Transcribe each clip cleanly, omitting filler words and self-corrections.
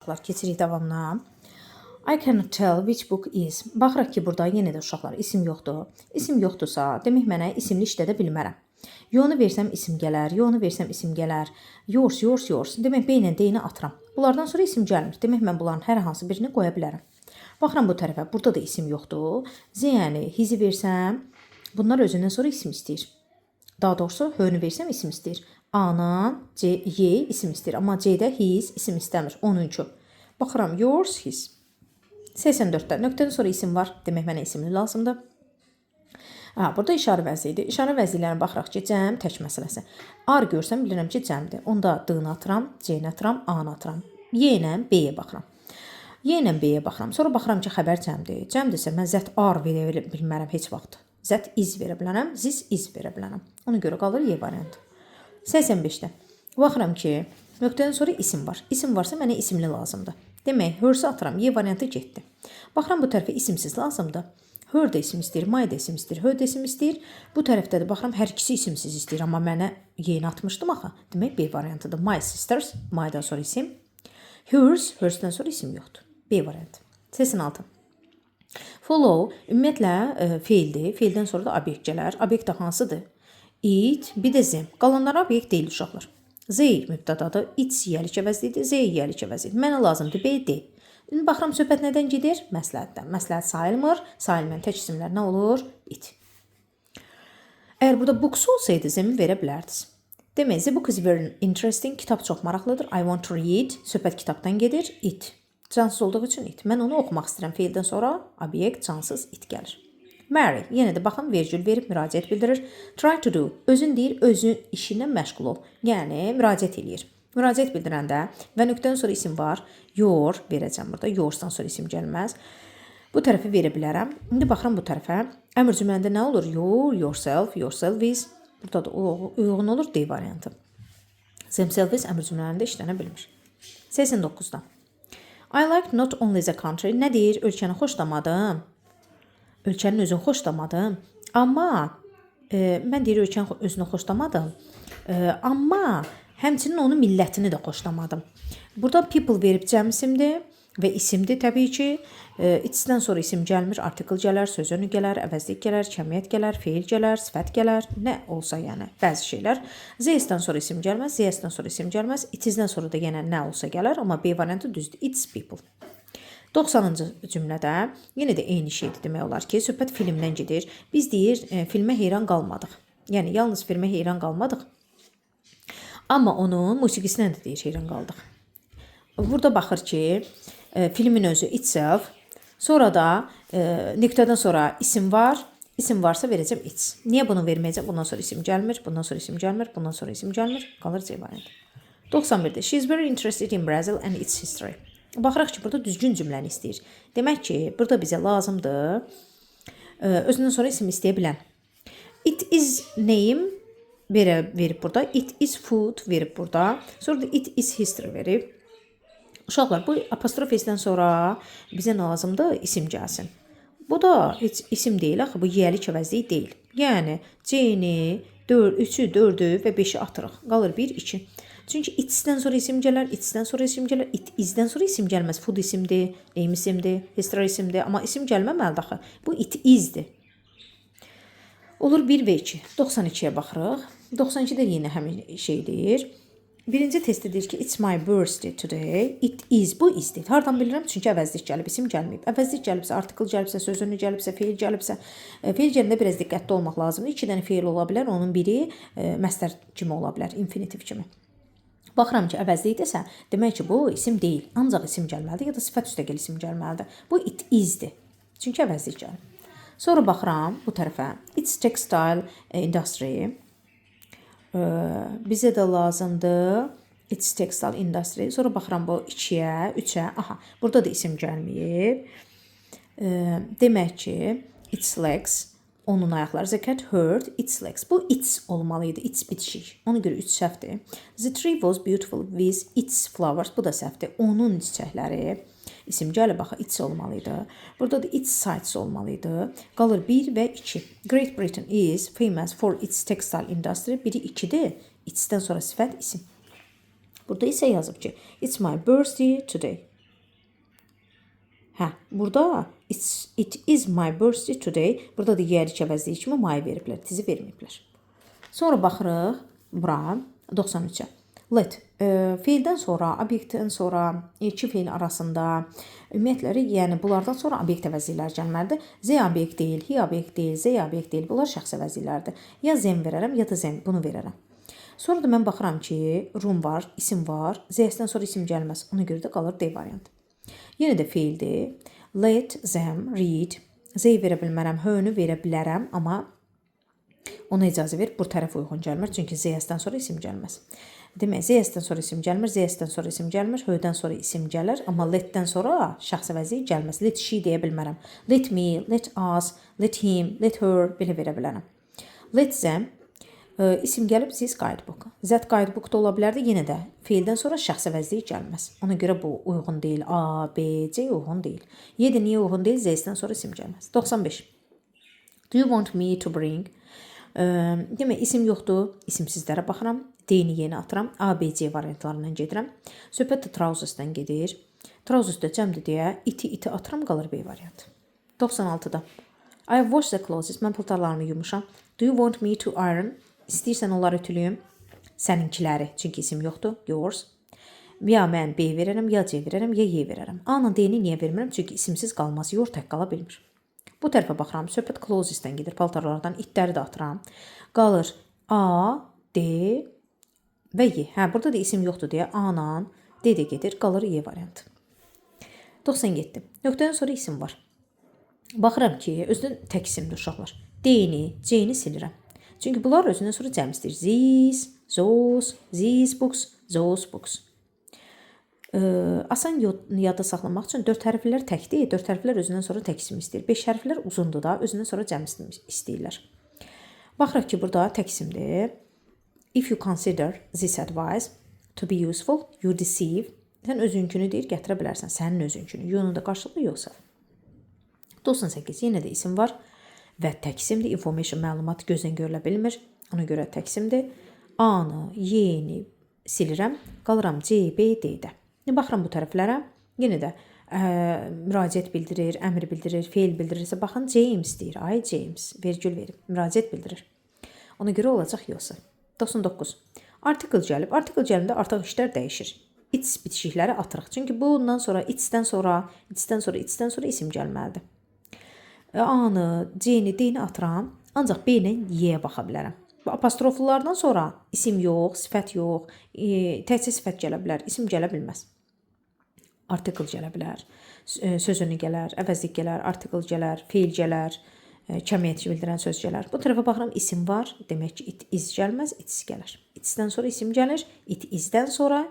uşaqlar, keçirik davamına. I cannot tell which book is. Baxırıq ki, burada yenə də uşaqlar isim yoxdur. İsim yoxdursa, demək mənə isimli işlədə bilmərəm. Yo'nu versəm isim gələr, yo'nu versəm isim gələr. Yours. Demək B ilə D-ni atıram. Bunlardan sonra isim gəlmir. Demək mən bunların hər hansı birini qoya bilərəm. Baxıram bu tərəfə. Burada da isim yoxdur. Z yəni hiz'i versəm, bunlar özündən sonra isim istəyir. Daha doğrusu h'nü versəm isim istəyir. A-nan Y isim istəyir. Amma C-də his isim istəmir. 10-cu. Baxıram yours, his. 84-də nöqtədən sonra isim var. Demək mənə isimli lazımdır. Burada işarə vəzi idi. İşarə vəzilərinə baxıraq ki, cəm tək məsələsi. R görsəm bilirəm ki, cəmdir. Onda D-ni atıram, C-ni atıram, A-ni atıram. Y ilə B-yə baxıram. Y ilə B-yə baxıram. Sonra baxıram ki, xəbər cəmdir. Cəmdirsə mən zət R verə bilmərəm heç vaxt. Zət iz verə bilərəm, ziz iz verə bilərəm. Ona görə qalır Y variantı. 85-də. Baxıram ki, nöqtədən sonra isim var. İsim varsa mənə isimli lazımdır. Demək, hers atıram, Y variantı getdi. Baxıram bu tərəfə isimsiz lazımdır. Her də isim istəyir, my də isim istəyir, her də isim istəyir. Bu tərəfdə də baxıram, hər ikisi isimsiz istəyir. Amma mənə Y-ni atmışdım axı. Demək, B variantıdır. My sisters, my-dan sonra isim. Hers, hersdən sonra isim yoxdur. B variantı. 86. Follow ümumiyyətlə feildir. Feildən sonra da obyekt gələr. Obyekt də hansıdır? It, bir də Z. Qalanlar obyekt deyil uşaqlar. Z mübtədadır. It yiyəlik əvəzlidir. Z yiyəlik əvəzlidir. Mənə lazımdır B, D. İndi baxıram söhbət nədən gedir? Məsləhətdən. Məsləhət sayılmır. Sayılmayan tək isimlər nə olur? It. Əgər burada books olsaydı Z-mi verə bilərdiniz. Demək, the book is very interesting. Kitab çox maraqlıdır. I want to read. Söhbət kitabdan gedir. It. Cansız olduğu üçün it. Mən onu oxumaq istəyirəm. Feildən sonra obyekt cansız it gəlir. Marry. Yenə də baxın, vergül verib müraciət bildirir. Try to do. Özün deyir, özün işinə məşğul ol. Yəni, müraciət eləyir. Müraciət bildirəndə və nöqtədən sonra isim var. Your verəcəm burada. Yoursdan sonra isim gəlməz. Bu tərəfi verə bilərəm. İndi baxıram bu tərəfə. Əmr cümləndə nə olur? You, yourself, yourself is. Burada da uyğun olur D variantı. Themselves is əmr cümlələrində işlənə bilmir. 89-da. I like not only the country. Nə deyir? Ölkəni xoşlamadım. Ölkənin özünü xoşlamadım. Amma mən deyir ölkənin özünü xoşlamadım. Amma həmçinin onun millətini də xoşlamadım. Burada people verib cəm isimdir və isimdir təbii ki. It's-dən sonra isim gəlmir, artikel gələr, söz önü gələr, əvəzlik gələr, kəmiyyət gələr, feil gələr, sifət gələr, nə olsa yəni bəzi şeylər. Z-dən sonra isim gəlməz, Z-dən sonra isim gəlməz, it-dən sonra da yenə nə olsa gələr, amma B variantı düzdür. It's people. 90-cı cümlədə yenə də eyni şeydir demək olar ki, söhbət filmdən gedir. Biz deyir, filmə heyran qalmadıq. Yəni, yalnız filmə heyran qalmadıq. Amma onun musiqisinə də deyir, heyran qaldıq. Burada baxır ki, filmin özü itself, sonra da nöqtədən sonra isim var. İsim varsa verəcəm it's. Niyə bunu verməyəcəm? Bundan sonra isim gəlmir, bundan sonra isim gəlmir, bundan sonra isim gəlmir. Qalır C variantı. 91-də. She's very interested in Brazil and its history. Baxıraq ki, burada düzgün cümləni istəyir. Demək ki, burada bizə lazımdır özündən sonra isim istəyə bilən. It is name verib burada. It is food verib burada. Sonra da it is history verib. Uşaqlar, bu apostrof S-dən sonra bizə lazımdır isim gəlsin. Bu da heç isim deyil, axı bu yiyəlik əvəzlik deyil. Yəni, C-ni, 3-ü, 4-ü və 5-i atırıq. Qalır 1, 2. Çünki it's-dən sonra isim gələr, it's-dən sonra isim gələr, it-is-dən sonra isim gəlməz. Food isimdir, name isimdir, history isimdir. Amma isim gəlməməlidir axı. Bu it-is-dir. Olur 1 və 2. 92-yə baxırıq. 92-də yenə həmin şey deyir. Birinci testdə deyir ki, it's my birthday today. It is, bu isdir. Hardan bilirəm? Çünki əvəzlik gəlib, isim gəlməyib. Əvəzlik gəlibsə, artikel gəlibsə, söz önü gəlibsə, feil gəlibsə. Feil gələndə biraz diqqətli olmaq lazımdır. 2 dənə feil ola bilər, onun biri məstər kimi ola bilər, infinitiv kimi. Baxıram ki, əvəzlikdirsə, demək ki, bu isim deyil. Ancaq isim gəlməlidir ya da sifət üstəgəl isim gəlməlidir. Bu it isdir. Çünki əvəzlik gəlib. Sonra baxıram bu tərəfə. It's textile industry. Bizə də lazımdır. It's textile industry. Sonra baxıram bu 2-yə, 3-ə. Aha, burada da isim gəlməyib. Demək ki, its legs. Onun ayaqları. The cat heard its legs. Bu its olmalıydı. Its bitişik. Ona görə 3 səhvdir. The tree was beautiful with its flowers. Bu da səhvdir. Onun çiçəkləri. İsim gəlib, baxa, its olmalıydı. Burada da its sites olmalıydı. Qalır 1 və 2. Great Britain is famous for its textile industry. Biri 2-dir. Its'dən sonra sifət isim. Burada isə yazıb ki, it's my birthday today. Hə, burada it is my birthday today. Burada da yerlik əvəzliyi kimi my veriblər, tizi verməyiblər. Sonra baxırıq bura 93-ə. Let feildən sonra, obyektdən sonra, iki feil arasında ümumiyyətlə, yəni bunlardan sonra obyekt əvəzlikləri gəlməlidir. Z obyekt deyil, he obyekt deyil, z obyekt deyil. Bunlar şəxs əvəzlikləridir. Ya zen verərəm, ya da zen bunu verərəm. Sonra da mən baxıram ki, room var, isim var. Z-dən sonra isim gəlməz. Ona görə də qalır D variantı. Yenə də feildir. Let them read. Z verə bilmərəm, h-nü verə bilərəm, amma ona icazə ver, bu tərəf uyğun gəlmir. Çünki Z-dən sonra isim gəlməz. Demək, Z-dən sonra isim gəlmir, Z-dən sonra isim gəlmir, h-dən sonra isim gəlir, amma let-dən sonra şəxs əvəzliyi gəlməz. Let she deyə bilmərəm. Let me, let us, let him, let her belə verə bilərəm. Let them isim gəlib this guidebook. Z guidebook da ola bilərdi, yenə də feildən sonra şəxs əvəzliyi gəlməz. Ona görə bu uyğun deyil. A, B, C uyğun deyil. Y-də niyə uyğun deyil? Z-dən sonra isim gəlməz. 95. Do you want me to bring? Demək, isim yoxdur, isimsizlərə baxıram. D-ni yeni atıram. A, B, C variantlarından gedirəm. Söhbət də trousers-dən gedir. Trousers-də cəmdir deyə iti atıram, qalır B variantı. 96-da. I have washed the clothes. Mən paltarlarımı yumuşam. Do you want me to iron? İstəyirsən onları ütülüyüm. Səninkiləri, çünki isim yoxdur. Yours. Ya mən B verərəm, ya C verərəm, ya Y verərəm. A-nın D-ni niyə vermirəm? Çünki isimsiz qalmaz. Your tək qala bilmir. Bu tərəfə baxıram. Söhbət clothes-dən gedir. Paltarlardan itləri də atıram. Qalır A, D və Y. Hə, burada da isim yoxdur deyə A-nan D də gedir. Qalır Y variantı. 97. Nöqtədən sonra isim var. Baxıram ki, özündən tək isimdir uşaqlar. D-ni, C-ni silirəm. Çünki bunlar özündən sonra cəm istəyir. These, those, these books, those books. Asan yadda saxlamaq üçün 4 hərflər təkdir. 4 hərflər özündən sonra tək isim istəyir. 5 hərflər uzundur da, özündən sonra cəm isim istəyirlər. Baxırıq ki, burada tək isimdir. If you consider this advice to be useful, you deceive. Sən özünkünü deyir, gətirə bilərsən. Sənin özünkünü. You-nun da qarşılığı yoxsa. 98. Yenə də isim var və tək isimdir. Information məlumat gözdən görülə bilmir. Ona görə tək isimdir. A-nı, Y-ni silirəm. Qalıram C, B, D-də. Baxıram bu tərəflərə. Yenə də müraciət bildirir, əmr bildirir, feil bildirirsə, baxın James deyir. Ay James, vergül verib, müraciət bildirir. Ona görə olacaq yoxsa. 99. Artikel gəlib. Artikel gələndə artıq işlər dəyişir. It's bitişikləri atırıq. Çünki bundan sonra it's-dən sonra isim gəlməlidir. A-nı, C-ni, D-ni atıram. Ancaq B ilə Y-yə baxa bilərəm. Apostroflulardan sonra isim yox, sifət yox, təkcə sifət gələ bilər, isim gələ bilməz. Artikel gələ bilər, sözünü gələr, əvəzlik gələr, artikel gələr, feil gələr, kəmiyyət bildirən söz gələr. Bu tərəfə baxıram, isim var, demək ki, it is gəlməz, it's gələr. It's-dən sonra isim gəlir, it is-dən sonra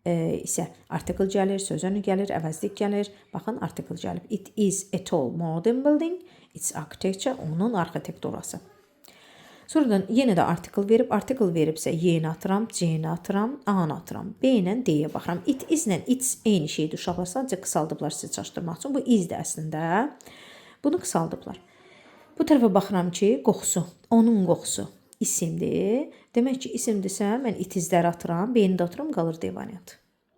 isə artikel gəlir, sözünü gəlir, əvəzlik gəlir. Baxın, artikel gəlib. It is a tall modern building, it's architecture, onun arxitekturası. Sonradan yenə də artikel veribsə Y-ni atıram, C-ni atıram, A-nı atıram, B ilə D-yə baxıram. It is-lə it's eyni şeydir uşaqlar, sadəcə qısaldıblar sizi çaşdırmaq üçün. Bu is-də əslində. Bunu qısaldıblar. Bu tərəfə baxıram ki, qoxusu, onun qoxusu isimdir. Demək ki, isimdirsə mən it izləri atıram, B-ni də atıram, qalır D variantı.